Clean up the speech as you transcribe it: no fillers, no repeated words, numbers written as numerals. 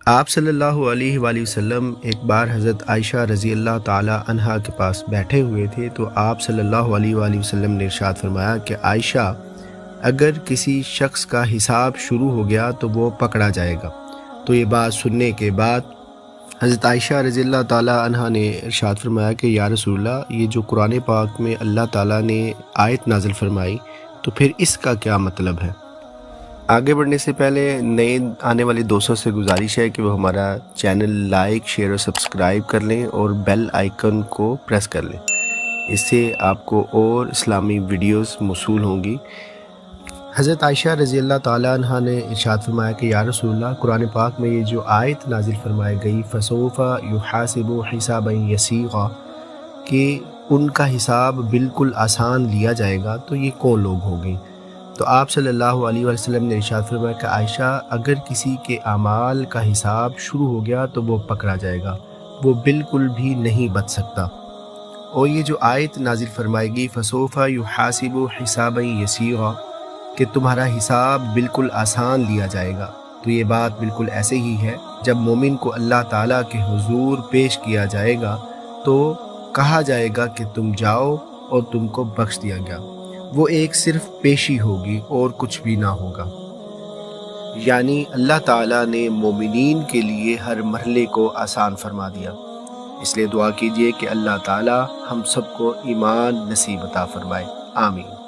آپ صلی اللہ علیہ وآلہ وسلم ایک بار حضرت عائشہ رضی اللہ تعالی عنہا کے پاس بیٹھے ہوئے تھے تو آپ صلی اللہ علیہ وآلہ وسلم نے ارشاد فرمایا کہ عائشہ، اگر کسی شخص کا حساب شروع ہو گیا تو وہ پکڑا جائے گا۔ تو یہ بات سننے کے بعد حضرت عائشہ رضی اللہ تعالی عنہا نے ارشاد فرمایا کہ یا رسول اللہ، یہ جو قرآن پاک میں اللہ تعالیٰ نے آیت نازل فرمائی تو پھر اس کا کیا مطلب ہے؟ آگے بڑھنے سے پہلے نئے آنے والے دوستوں سے گزارش ہے کہ وہ ہمارا چینل لائک، شیئر اور سبسکرائب کر لیں اور بیل آئیکن کو پریس کر لیں، اس سے آپ کو اور اسلامی ویڈیوز موصول ہوں گی۔ حضرت عائشہ رضی اللہ تعالیٰ عنہ نے ارشاد فرمایا کہ یا رسول اللہ، قرآن پاک میں یہ جو آیت نازل فرمائی گئی فَسَوْفَ يُحَاسِبُ حِسَابًا يَسِيرًا، کہ ان کا حساب بالکل آسان لیا جائے گا، تو یہ کون لوگ ہوں گے؟ تو آپ صلی اللہ علیہ وسلم نے ارشاد فرمایا کہ عائشہ، اگر کسی کے اعمال کا حساب شروع ہو گیا تو وہ پکڑا جائے گا، وہ بالکل بھی نہیں بچ سکتا۔ اور یہ جو آیت نازل فرمائی گئی فَسَوْفَ يُحَاسِبُ حِسَابًا يَسِيرًا، کہ تمہارا حساب بالکل آسان لیا جائے گا، تو یہ بات بالکل ایسے ہی ہے۔ جب مومن کو اللہ تعالیٰ کے حضور پیش کیا جائے گا تو کہا جائے گا کہ تم جاؤ اور تم کو بخش دیا گیا، وہ ایک صرف پیشی ہوگی اور کچھ بھی نہ ہوگا۔ یعنی اللہ تعالیٰ نے مومنین کے لیے ہر مرحلے کو آسان فرما دیا۔ اس لیے دعا کیجئے کہ اللہ تعالیٰ ہم سب کو ایمان نصیب عطا فرمائے، آمین۔